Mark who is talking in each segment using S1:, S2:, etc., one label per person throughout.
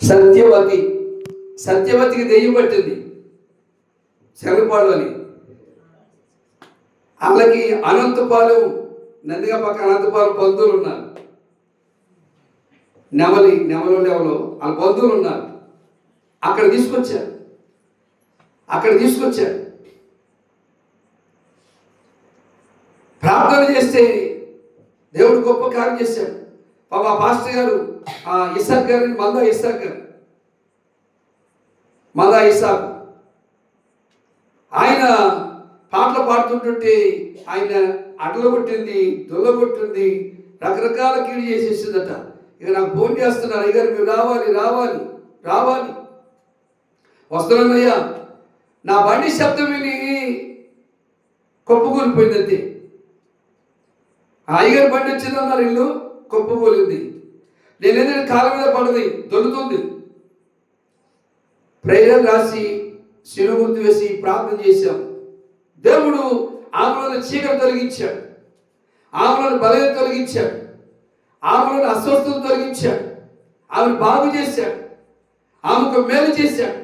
S1: సత్యవతి, సత్యవతికి దెయ్యం పట్టింది శరపాడు అని. వాళ్ళకి అనంతపాలెం, నందిగా పక్క అనంతపాలెం బంధువులు ఉన్నారు. నెమలో వాళ్ళ బంధువులు ఉన్నారు. అక్కడ తీసుకొచ్చారు. ప్రార్థన చేస్తే దేవుడు గొప్ప కార్యం చేశాడు. పాప పాస్టర్ గారు ఇసాక్ గారు, మదా ఇసాక్ ఆయన పాటలు పాడుతుంటుంటే ఆయన అడ్లగొట్టింది, దొల్లగొట్టింది, రకరకాల కీడు చేసేసిందట. ఇక నాకు ఫోన్ చేస్తున్నారు, అయ్యారు మీరు రావాలి వస్తున్నానయ్యా. నా బండి శబ్దం విని కొప్పుకూలిపోయిందంతే. అయ్యగారి బండి వచ్చిందన్నారు, ఇల్లు కొప్పుకూలింది. నేనేదైనా కాళ్ళ మీద పడది, దొరుకుతుంది. ప్రేయర్ రాసి శిలుగుర్తు వేసి ప్రార్థన చేశాం. దేవుడు ఆమెలో చీకటి తొలగించాడు, ఆమెలో బలయం తొలగించాడు, ఆమెలో అస్వస్థత తొలగించాడు, ఆమెను బాగు చేశాడు, ఆమెకు మేలు చేశాడు.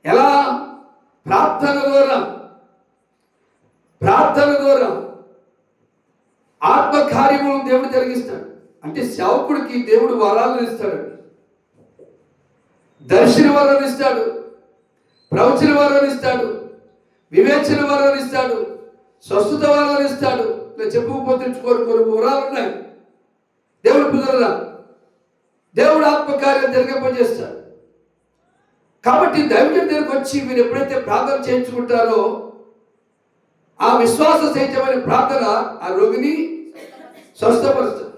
S1: ఎలా? ప్రార్థన ద్వారా ఆత్మకార్యములను దేవుడు జరిగిస్తాడు. అంటే సేవకుడికి దేవుడు వరాలను ఇస్తాడు, దర్శన వరాలను ఇస్తాడు, ప్రవచన వరాలను ఇస్తాడు, వివేచన వరాలను ఇస్తాడు, స్వస్థత వరాలను ఇస్తాడు. ఇలా చెప్పుకుపోతే కొన్ని వరాలు ఉన్నాయి. దేవుడు కుదరదా? దేవుడు ఆత్మకార్యం జరిగింపజేస్తాడు. కాబట్టి దైవజనుడి దగ్గరికి వచ్చి మీరు ఎప్పుడైతే ప్రార్థన చేయించుకుంటారో ఆ విశ్వాస సహితమైన ప్రార్థన ఆ రోగిని స్వస్థపరుస్తుంది.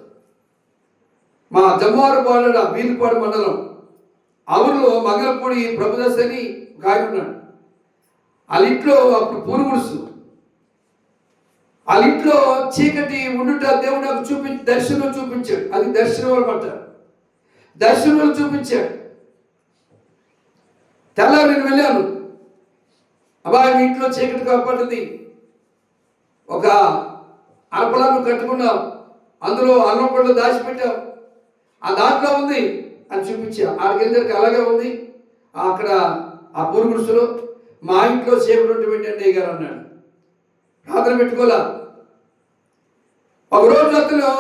S1: మా జమ్మవారపాడ వీలుపాడు మండలం అవురులో మంగళపూడి ప్రభుదాస్ అని ఒక ఆయన ఉన్నాడు. వాళ్ళ ఇంట్లో అప్పుడు పూరుగుడుసు, వాళ్ళ ఇంట్లో చీకటి ఉండుట దేవుడు నాకు దర్శనం చూపించాడు. అది దర్శనం అంటారు. దర్శనం చూపించాడు. తెల్లారి నేను వెళ్ళాను. అబ్బాయి మీ ఇంట్లో చీకటి కాపాడుతుంది, ఒక అరపలాను కట్టుకున్నాం, అందులో అన్నం పళ్ళు దాచిపెట్టాం, ఆ దాంట్లో ఉంది అని చూపించా. ఆడికెళ్ళరికి అలాగే ఉంది. అక్కడ ఆ పూరుగుడుసులో మా ఇంట్లో చీకటి ఏంటంటే గారు అన్నాడు. ప్రార్థన పెట్టుకోలే. ఒకరోజు అతను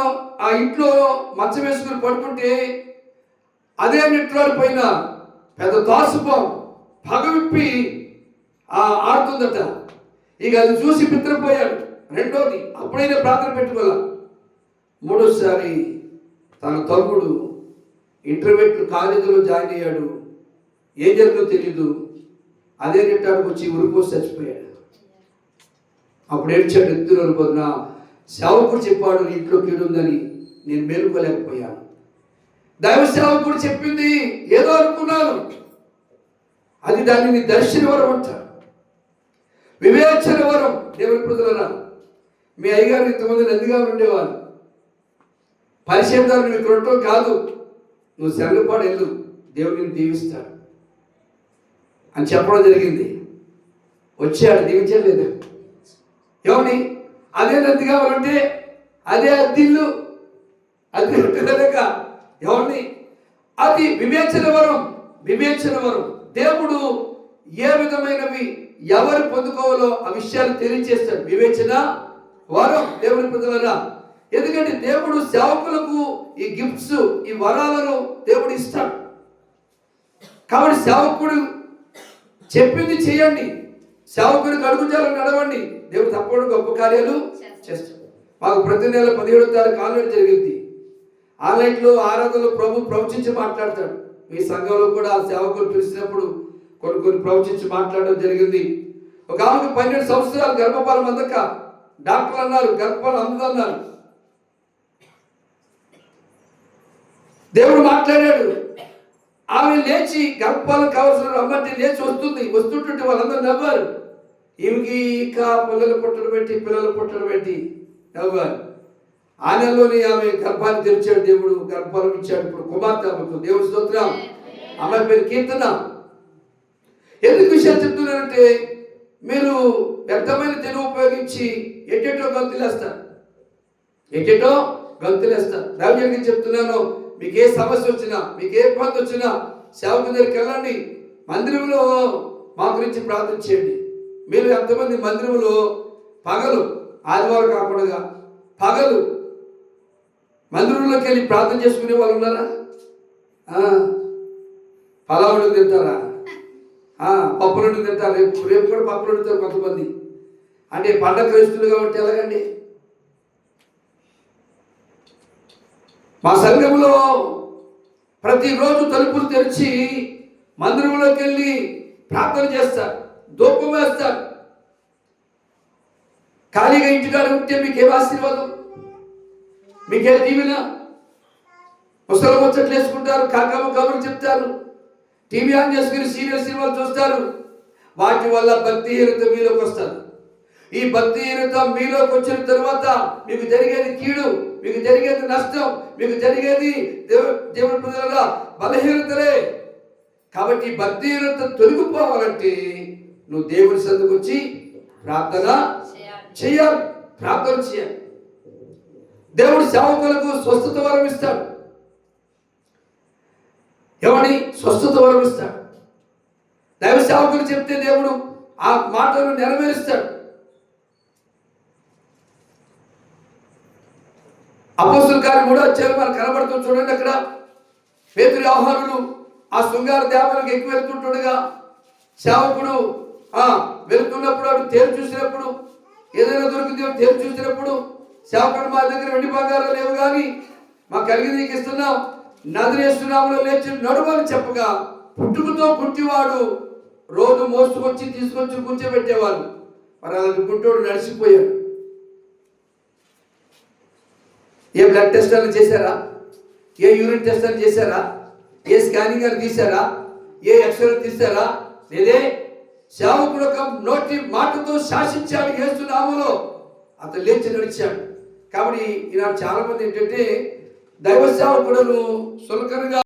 S1: ఆ ఇంట్లో మచ్చ వేసుకుని పడుకుంటే అదే నెట్లాడిపోయిన పెద్ద దాసుపం పగవిప్పి ఆడుతుందట. ఇక అది చూసి పిత్రపోయాడు. రెండోది అప్పుడైనా ప్రార్థన పెట్టుకోలే. మూడోసారి తన తమ్ముడు ఇంటర్మీడియట్ కాలేజీలో జాయిన్ అయ్యాడు. ఏం జరిగిందో తెలీదు. అదే నెట్టాడికి వచ్చి ఉరిపోసి చచ్చిపోయాడు. అప్పుడు ఏడ్చాడు. ఎత్తులు పొద్దున సేవకుడు చెప్పాడు ఇంట్లో కీడుందని. నేను మేలుకోలేకపోయాను. దైవ సేవకుడు చెప్పింది ఏదో అనుకున్నాను. అది దానిని దర్శన వరం అంటారు, వివేచన వరం. దేవుని ప్రజలరా, మీ అయ్యగారు ఇంతమంది నందిగా ఉండేవారు. పరిచయందారు నువ్వు ఇక్కడ ఉండటం కాదు, నువ్వు శరణపాడు వెళ్ళు, దేవుడు నిన్ను దీవిస్తాడు అని చెప్పడం జరిగింది. వచ్చాడు, దీవించలేదు. ఏమని? అదే నందిగా ఉంటే అదే అద్దిల్లు, అది ఉంటుందనక ఎవరిని? అది వివేచన వరం. దేవుడు ఏ విధమైనవి ఎవరు పొందుకోవాలో ఆ విషయాలు తెలియజేస్తాడు. వివేచన వరం దేవుని ప్రజలరా. ఎందుకంటే దేవుడు సేవకులకు ఈ గిఫ్ట్స్, ఈ వరాలను దేవుడు ఇస్తాడు. కాబట్టి సేవకుడు చెప్పింది చేయండి, సేవకుడికి అడుగుజాలను నడవండి, దేవుడు తప్పకుండా గొప్ప కార్యాలు చేస్తాడు. మాకు ప్రతి నెల 17వ తారీఖు ఆన్లైన్ జరిగింది. ఆన్లైన్లో ఆరాధనలో ప్రవచించి మాట్లాడతాడు. మీ సంఘంలో కూడా సేవకులు పిలిచినప్పుడు కొన్ని ప్రవచించి మాట్లాడడం జరిగింది. ఒక ఆమెకు 12 సంవత్సరాలు గర్భఫలం అందక డాక్టర్లు అన్నారు గర్భఫలం అందదన్నారు. దేవుడు మాట్లాడాడు. ఆమె లేచి గర్భఫలం కావాల్సిన అమ్మటి లేచి వస్తుంటుంటే వాళ్ళందరూ నవ్వారు. ఈమెకి ఇంకా పిల్లలు పుట్టడం పెట్టి నవ్వారు. ఆ నెలలోనే ఆమె గర్భాన్ని తెరిచాడు దేవుడు, గర్భఫలం ఇచ్చాడు. ఇప్పుడు కుమార్తె ఆమెకు. దేవుడి స్తోత్రం. ఆమె పేరు కీర్తన. ఎందుకు విషయాలు చెప్తున్నానంటే మీరు వ్యర్థమైన తెలుగు ఉపయోగించి ఎట్టేటో గంతులేస్తారు. దైవజనుడికి చెప్తున్నాను, మీకు ఏ సమస్య వచ్చినా, మీకు ఏ ఇబ్బంది వచ్చినా సేవకుని దగ్గరికి వెళ్ళండి. మందిరంలో మా గురించి ప్రార్థన చేయండి. మీరు ఎంతమంది మందిరంలో పగలు, ఆదివారం కాకుండా పగలు మందిరంలోకి వెళ్ళి ప్రార్థన చేసుకునే వాళ్ళు ఉన్నారా? పలావుడు తింటారా? పప్పు నుండి తింటారు. రేపు కూడా పప్పు వండుతారు కొంతమంది. అంటే పండగ క్రైస్తులుగా ఉంటే ఎలాగండి? మా సంఘంలో ప్రతిరోజు తలుపులు తెరిచి మందిరంలోకి వెళ్ళి ప్రార్థన చేస్తారు, ధూపం వేస్తారు. ఖాళీగా ఇంటికాడ ఉంటే మీకేం ఆశీర్వాదం, మీకే దీవెన? ముసలి ముచ్చట్లు వేసుకుంటారు, కాకమ్మ కబుర్లు చెప్తారు, టీవీ ఆన్ చేసుకుని సీరియల్ సినిమాలు చూస్తారు. వాటి వల్ల భక్తిహీనత మీలోకి వస్తారు. ఈ భక్తిహీనత మీలోకి వచ్చిన తర్వాత మీకు జరిగేది కీడు, మీకు జరిగేది నష్టం, మీకు జరిగేది దేవుని ప్రజలుగా బలహీనతలే. కాబట్టి భక్తిహీనత తొలగిపోవాలంటే నువ్వు దేవుని సన్నిధికి వచ్చి ప్రార్థన చేయాలి, ప్రార్థన చేయాలి. దేవుడు సేవకులకు స్వస్థత వరం ఇస్తాడు. ఎవని స్వస్థత వరం ఇస్తాడు? దైవ సేవకులు చెప్తే దేవుడు ఆ మాటను నెరవేరుస్తాడు. అపోస్తలుల కార్యం 3వ అధ్యాయం మనకు కనబడుతుంది చూడండి. అక్కడ పేతురు యోహానులు ఆ శృంగార దేవాలయానికి ఎక్కువ వెళ్తుంటుండగా సేవకుడు వెళ్తున్నప్పుడు అటు తేరు చూసినప్పుడు, ఏదైనా దొరికిందో తేరు చూసినప్పుడు సేవకుడు, మా దగ్గర వెండి బంగారం లేవు కానీ మాకు కలిగి నీకు ఇస్తున్నాం, నజరేస్తున్నాములో లేచి నడుమని చెప్పగా పుట్టుకతో కుంటివాడు రోజు మోసుకొచ్చి తీసుకొచ్చి కూర్చోబెట్టేవాళ్ళు. మరి అలాంటి గుంటోడు నడిచిపోయాడు. ఏ బ్లడ్ టెస్ట్ అని చేశారా? ఏ యూరిన్ టెస్ట్ అని చేశారా? ఏ స్కానింగ్ అని తీశారా? ఏ ఎక్స్రే తీశారా? లేదే. సేవకుడు ఒక నోటి మాటతో శాసించాడు యేసు నామములో, అతను లేచి నడిచాడు. కాబట్టి ఈనాడు చాలా మంది ఏంటంటే దైవ సేవకులను సులకనగా